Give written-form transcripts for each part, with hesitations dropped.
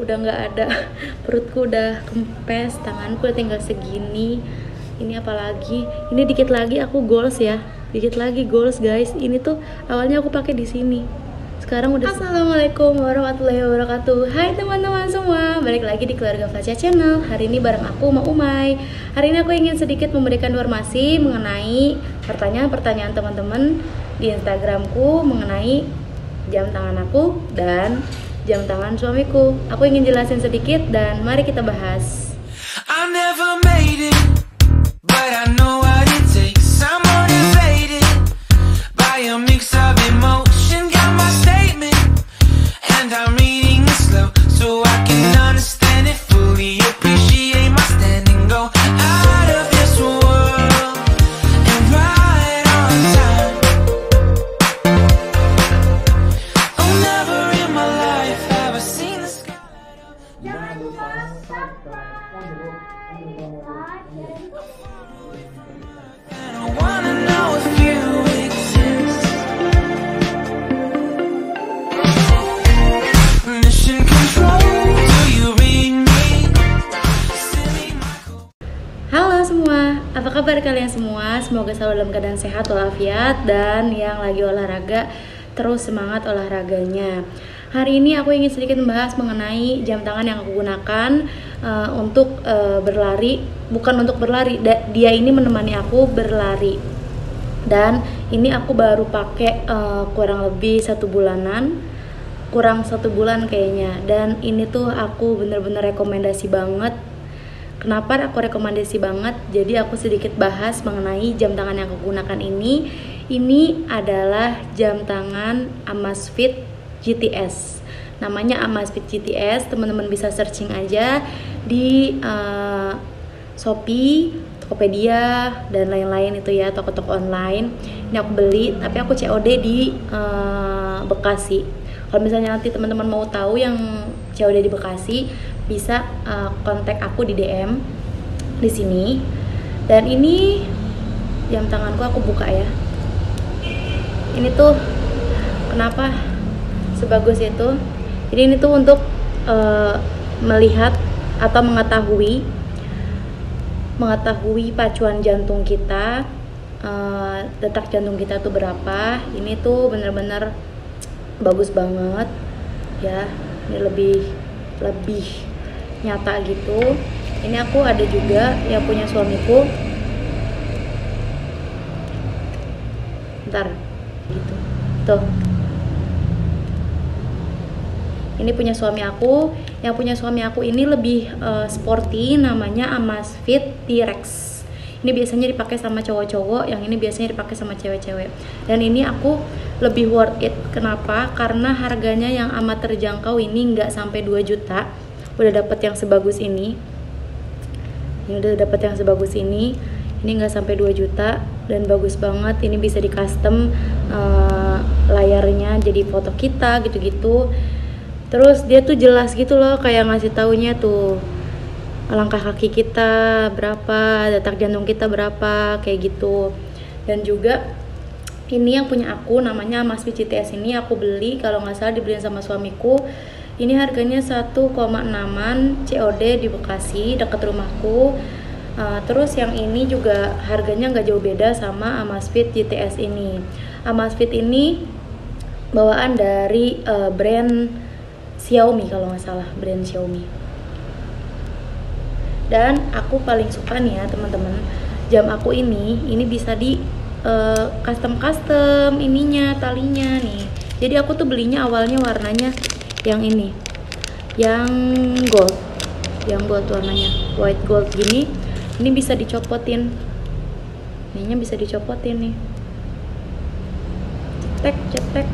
udah nggak ada. Perutku udah kempes, tanganku udah tinggal segini. Ini apalagi, ini dikit lagi aku goals ya, dikit lagi goals guys. Ini tuh awalnya aku pakai di sini, sekarang udah. Assalamualaikum warahmatullahi wabarakatuh. Hai teman-teman semua, balik lagi di Keluarga Fasya Channel. Hari ini bareng aku Ma Umay. Hari ini aku ingin sedikit memberikan informasi mengenai pertanyaan-pertanyaan teman-teman di Instagramku mengenai jam tangan aku dan jam tangan suamiku. Aku ingin jelasin sedikit dan mari kita bahas. I never made it, but I know what it takes. I'm motivated by a mix of emotion. Got my statement, and I'm reading it slow so I can understand it fully. Appreciate my standing, go out of this world and right on time. Oh, never in my life have I seen the sky. Jangan lupa subscribe, like, And I wanna know if you exist. Mission control, do you read me? Silly Michael. Halo semua, apa kabar kalian semua? Semoga selalu dalam keadaan sehat walafiat dan yang lagi olahraga terus semangat olahraganya. Hari ini aku ingin sedikit membahas mengenai jam tangan yang aku gunakan untuk berlari, bukan untuk berlari. Dia ini menemani aku berlari. Dan ini aku baru pakai kurang lebih 1 bulanan, kurang 1 bulan kayaknya. Dan ini tuh aku bener-bener rekomendasi banget. Kenapa aku rekomendasi banget? Jadi aku sedikit bahas mengenai jam tangan yang aku gunakan ini. Ini adalah jam tangan Amazfit GTS. Namanya Amazfit GTS. Teman-teman bisa searching aja di Shopee, Tokopedia dan lain-lain itu ya, toko-toko online. Ini aku beli, tapi aku COD di Bekasi. Kalau misalnya nanti teman-teman mau tahu yang COD di Bekasi, bisa kontak aku di DM di sini. Dan ini jam tanganku aku buka ya. Ini tuh kenapa sebagus itu? Jadi ini tuh untuk melihat atau mengetahui pacuan jantung kita, detak jantung kita tuh berapa. Ini tuh bener-bener bagus banget ya. Ini lebih nyata gitu. Ini aku ada juga yang punya suamiku. Bentar, gitu. Tuh. Ini punya suami aku. Yang punya suami aku ini lebih sporty, namanya Amazfit T-Rex. Ini biasanya dipakai sama cowok-cowok, yang ini biasanya dipakai sama cewek-cewek. Dan ini aku lebih worth it. Kenapa? Karena harganya yang amat terjangkau, ini nggak sampai 2 juta. Udah dapet yang sebagus ini. Ini udah dapet yang sebagus ini. Ini nggak sampai 2 juta dan bagus banget. Ini bisa di custom layarnya jadi foto kita gitu-gitu. Terus dia tuh jelas gitu loh, kayak ngasih taunya tuh langkah kaki kita berapa, detak jantung kita berapa, kayak gitu. Dan juga ini yang punya aku namanya Amazfit GTS. Ini aku beli, kalau nggak salah dibeliin sama suamiku. Ini harganya 1,6an COD di Bekasi dekat rumahku. Terus yang ini juga harganya nggak jauh beda sama Amazfit GTS ini. Amazfit ini bawaan dari brand Xiaomi kalau nggak salah, brand Xiaomi. Dan aku paling suka nih ya teman-teman, jam aku ini bisa di custom ininya, talinya nih. Jadi aku tuh belinya awalnya warnanya yang ini, yang gold warnanya, white gold gini. Ini bisa dicopotin, ininya bisa dicopotin nih, cetek,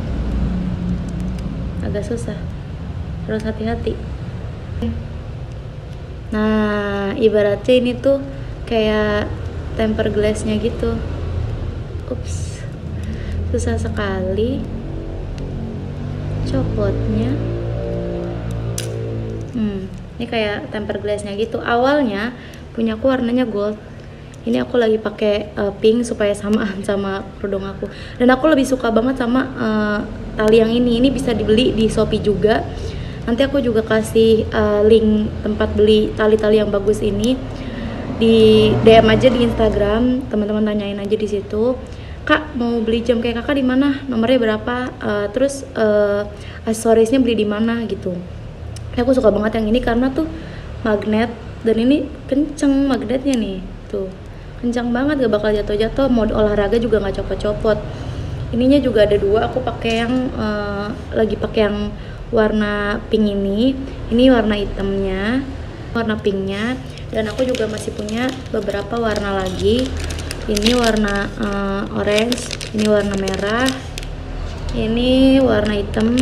agak susah, harus hati-hati. Nah, ibaratnya ini tuh kayak tempered glassnya gitu. Ups, susah sekali copotnya. Ini kayak tempered glassnya gitu. Awalnya punya aku warnanya gold. Ini aku lagi pakai pink supaya samaan sama kerudung aku. Dan aku lebih suka banget sama tali yang ini. Ini bisa dibeli di Shopee juga. Nanti aku juga kasih link tempat beli tali-tali yang bagus ini di DM aja di Instagram, teman-teman tanyain aja di situ. Kak mau beli jam kayak kakak di mana? Nomornya berapa? Terus aksesorisnya beli di mana gitu. Aku suka banget yang ini karena tuh magnet dan ini kenceng magnetnya nih, tuh kencang banget, gak bakal jatuh-jatuh. Mode olahraga juga nggak copot-copot. Ininya juga ada dua, aku pakai yang lagi pakai yang warna pink ini warna hitamnya, warna pinknya, dan aku juga masih punya beberapa warna lagi. Ini warna orange, ini warna merah, ini warna hitam.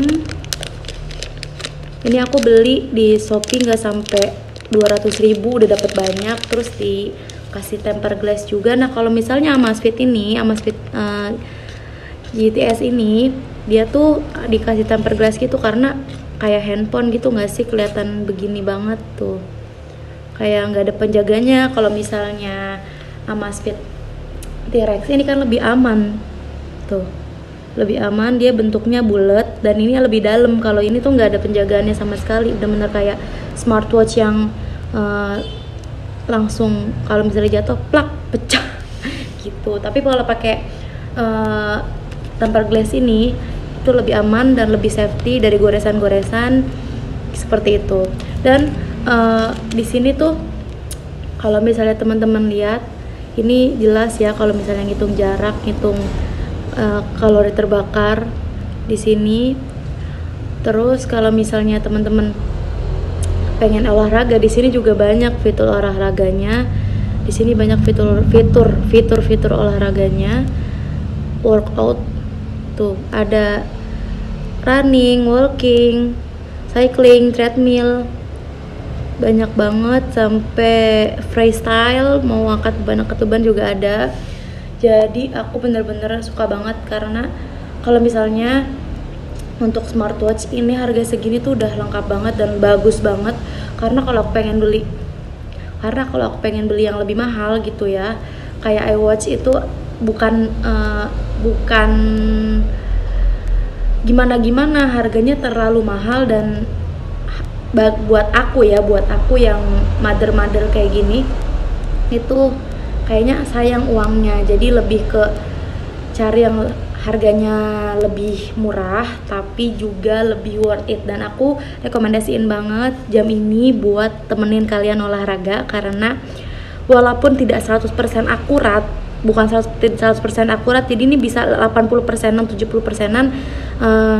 Ini aku beli di Shopee nggak sampai 200.000 udah dapat banyak, terus dikasih tempered glass juga. Nah kalau misalnya Amazfit ini, Amazfit GTS ini, dia tuh dikasih tempered glass gitu karena kayak handphone gitu nggak sih, kelihatan begini banget tuh, kayak nggak ada penjaganya. Kalau misalnya Amazfit T-Rex ini kan lebih aman tuh, lebih aman, dia bentuknya bulat dan ini lebih dalam. Kalau ini tuh nggak ada penjagaannya sama sekali, bener-bener kayak smartwatch yang langsung kalau misalnya jatuh plak pecah gitu. Tapi kalau pakai tempered glass ini itu lebih aman dan lebih safety dari goresan-goresan seperti itu. Dan di sini tuh kalau misalnya teman-teman lihat ini jelas ya, kalau misalnya ngitung jarak, ngitung kalori terbakar di sini. Terus kalau misalnya teman-teman pengen olahraga, di sini juga banyak fitur olahraganya. Di sini banyak fitur olahraganya, workout. Tuh ada running, walking, cycling, treadmill, banyak banget, sampai freestyle, mau angkat beban juga ada. Jadi aku bener-bener suka banget karena kalau misalnya untuk smartwatch ini harga segini tuh udah lengkap banget dan bagus banget. Karena kalau aku pengen beli yang lebih mahal gitu ya, kayak iWatch itu bukan gimana, harganya terlalu mahal. Dan buat aku yang mother kayak gini itu kayaknya sayang uangnya. Jadi lebih ke cari yang harganya lebih murah tapi juga lebih worth it. Dan aku rekomendasiin banget jam ini buat temenin kalian olahraga, karena walaupun tidak 100% akurat, bukan 100% akurat, jadi ini bisa 80%-an, 70%-an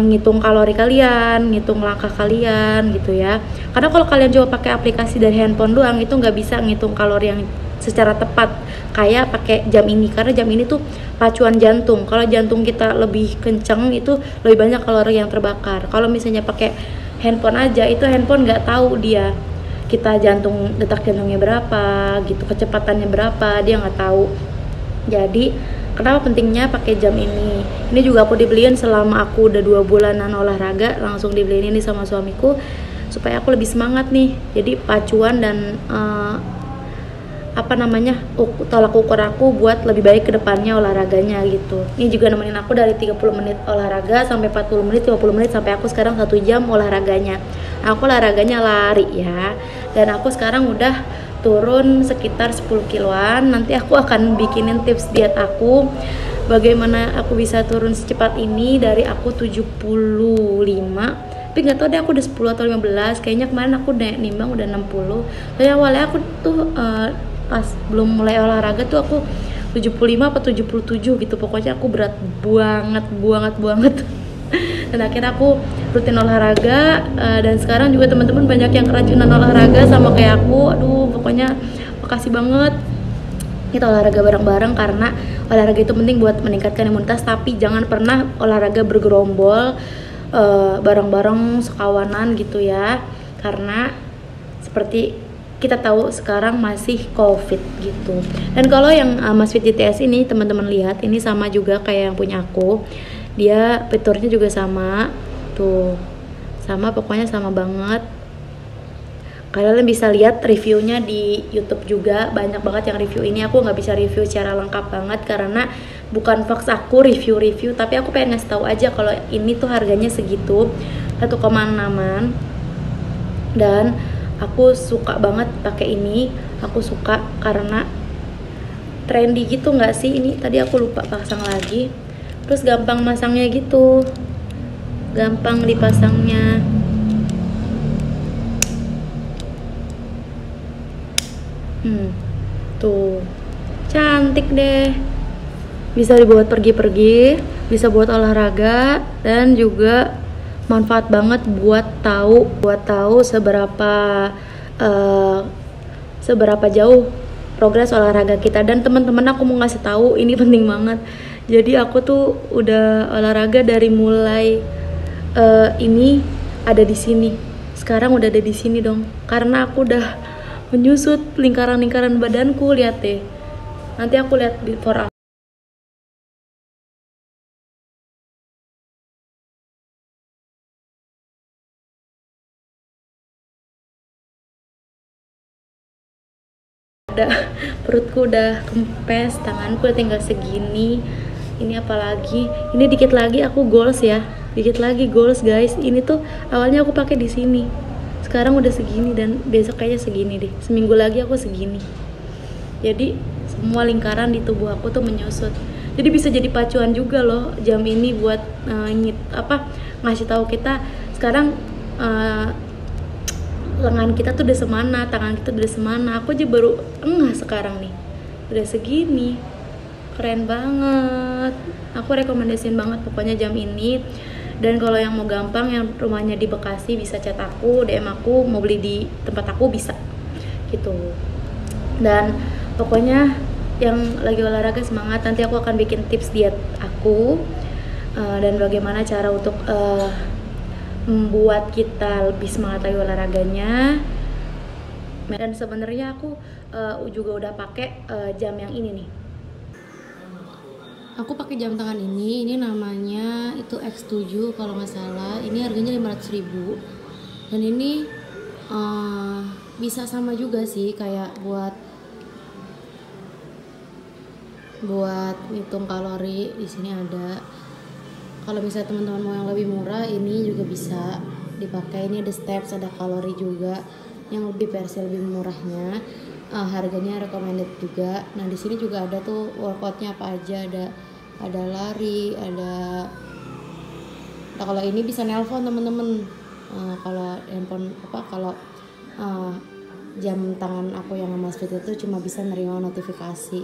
ngitung kalori kalian, ngitung langkah kalian gitu ya. Karena kalau kalian coba pakai aplikasi dari handphone doang, itu nggak bisa ngitung kalori yang secara tepat kayak pakai jam ini, karena jam ini tuh pacuan jantung. Kalau jantung kita lebih kenceng, itu lebih banyak kalori yang terbakar. Kalau misalnya pakai handphone aja, itu handphone nggak tahu dia kita detak jantungnya berapa gitu, kecepatannya berapa, dia nggak tahu. Jadi kenapa pentingnya pakai jam ini? Ini juga aku dibeliin selama aku udah 2 bulanan olahraga, langsung dibeliin ini sama suamiku supaya aku lebih semangat nih. Jadi pacuan dan tolak ukur aku buat lebih baik ke depannya olahraganya gitu. Ini juga nemenin aku dari 30 menit olahraga sampai 40 menit, 50 menit, sampai aku sekarang 1 jam olahraganya. Aku olahraganya lari ya. Dan aku sekarang udah turun sekitar 10 kiloan. Nanti aku akan bikinin tips diet aku, bagaimana aku bisa turun secepat ini dari aku 75. Tapi nggak tahu deh aku udah 10 atau 15. Kayaknya kemarin aku nimbang udah 60. Tapi awalnya aku tuh pas belum mulai olahraga tuh aku 75 atau 77 gitu. Pokoknya aku berat banget. Dan akhirnya aku rutin olahraga, dan sekarang juga teman-teman banyak yang keracunan olahraga sama kayak aku. Aduh, pokoknya makasih banget. Kita olahraga bareng-bareng, karena olahraga itu penting buat meningkatkan imunitas. Tapi jangan pernah olahraga bergerombol, bareng-bareng sekawanan gitu ya, karena seperti kita tahu sekarang masih COVID gitu. Dan kalau yang Amazfit GTS ini teman-teman lihat, ini sama juga kayak yang punya aku. Dia fiturnya juga sama tuh, sama, pokoknya sama banget. Kalian bisa lihat reviewnya di YouTube juga, banyak banget yang review ini. Aku nggak bisa review secara lengkap banget karena bukan fokus aku review, tapi aku pengen ngasih tahu aja kalau ini tuh harganya segitu, 1,6an. Dan aku suka banget pakai ini. Aku suka karena trendy gitu nggak sih? Ini tadi aku lupa pasang lagi. Terus gampang masangnya gitu, gampang dipasangnya. Tuh cantik deh, bisa dibuat pergi-pergi, bisa buat olahraga, dan juga manfaat banget buat tahu seberapa jauh progres olahraga kita. Dan teman-teman, aku mau ngasih tahu ini penting banget. Jadi aku tuh udah olahraga dari mulai ini ada di sini, sekarang udah ada di sini dong, karena aku udah menyusut lingkaran-lingkaran badanku. Lihat deh, nanti aku lihat before after. Perutku udah kempes, tanganku udah tinggal segini. Ini apalagi, ini dikit lagi aku goals ya, dikit lagi goals guys. Ini tuh awalnya aku pakai di sini, sekarang udah segini, dan besok kayaknya segini deh, seminggu lagi aku segini. Jadi semua lingkaran di tubuh aku tuh menyusut. Jadi bisa jadi pacuan juga loh jam ini buat ngasih tahu kita sekarang lengan kita tuh udah semana, tangan kita udah semana. Aku aja baru sekarang nih udah segini, keren banget. Aku rekomendasiin banget pokoknya jam ini. Dan kalau yang mau gampang, yang rumahnya di Bekasi, bisa chat aku, DM aku, mau beli di tempat aku bisa gitu. Dan pokoknya yang lagi olahraga semangat, nanti aku akan bikin tips diet aku dan bagaimana cara untuk membuat kita lebih semangat lagi olahraganya. Dan sebenarnya aku juga udah pakai jam yang ini nih. Aku pakai jam tangan ini namanya itu X7 kalau nggak salah. Ini harganya 500.000. Dan ini bisa sama juga sih kayak buat hitung kalori. Di sini ada. Kalau misalnya teman-teman mau yang lebih murah, ini juga bisa dipakai. Ini ada steps, ada kalori juga. Yang lebih versi lebih murahnya, harganya recommended juga. Nah di sini juga ada tuh workoutnya apa aja, ada lari, ada kalau ini bisa nelpon temen-temen. Kalau handphone kalau jam tangan aku yang Amazfit itu cuma bisa nerima notifikasi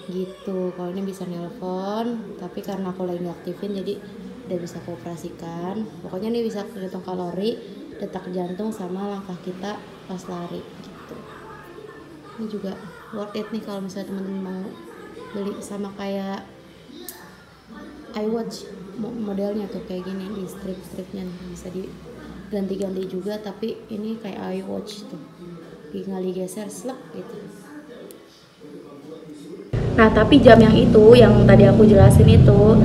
gitu. Kalau ini bisa nelpon, tapi karena aku lagi nggak aktifin jadi udah bisa aku operasikan. Pokoknya ini bisa hitung kalori, detak jantung, sama langkah kita pas lari gitu. Ini juga worth it nih kalau misalnya teman-teman mau beli, sama kayak iWatch modelnya tuh kayak gini, di strip-stripnya bisa diganti-ganti juga, tapi ini kayak iWatch tuh, tinggal digeser slek gitu. Nah tapi jam yang itu, yang tadi aku jelasin itu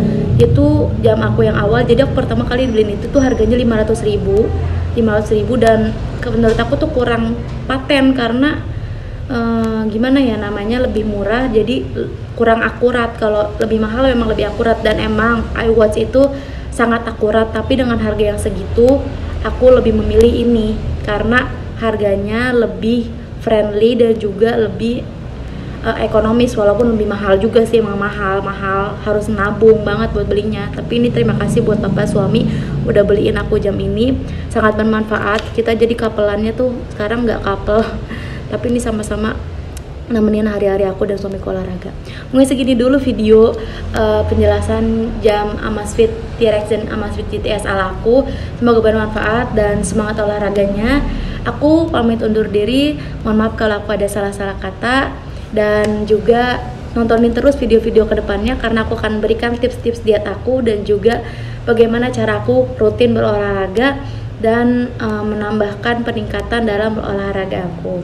jam aku yang awal. Jadi aku pertama kali beliin itu tuh harganya 500.000 dan menurut aku tuh kurang paten, karena gimana ya namanya, lebih murah jadi kurang akurat. Kalau lebih mahal memang lebih akurat, dan emang iWatch itu sangat akurat, tapi dengan harga yang segitu aku lebih memilih ini karena harganya lebih friendly dan juga lebih ekonomis. Walaupun lebih mahal juga sih, emang mahal, harus nabung banget buat belinya. Tapi ini terima kasih buat bapak suami udah beliin aku jam ini, sangat bermanfaat. Kita jadi couple-annya tuh sekarang nggak couple, tapi ini sama-sama nemenin hari-hari aku dan suamiku olahraga. Mungkin segini dulu video penjelasan jam Amazfit T-Rex dan Amazfit GTS ala aku. Semoga bermanfaat dan semangat olahraganya. Aku pamit undur diri, mohon maaf kalau aku ada salah-salah kata. Dan juga nontonin terus video-video kedepannya, karena aku akan berikan tips-tips diet aku dan juga bagaimana cara aku rutin berolahraga dan menambahkan peningkatan dalam berolahraga aku.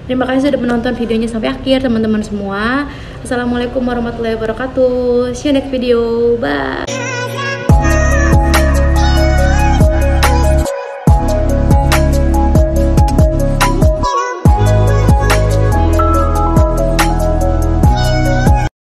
Terima kasih sudah menonton videonya sampai akhir teman-teman semua. Assalamualaikum warahmatullahi wabarakatuh. See you next video. Bye.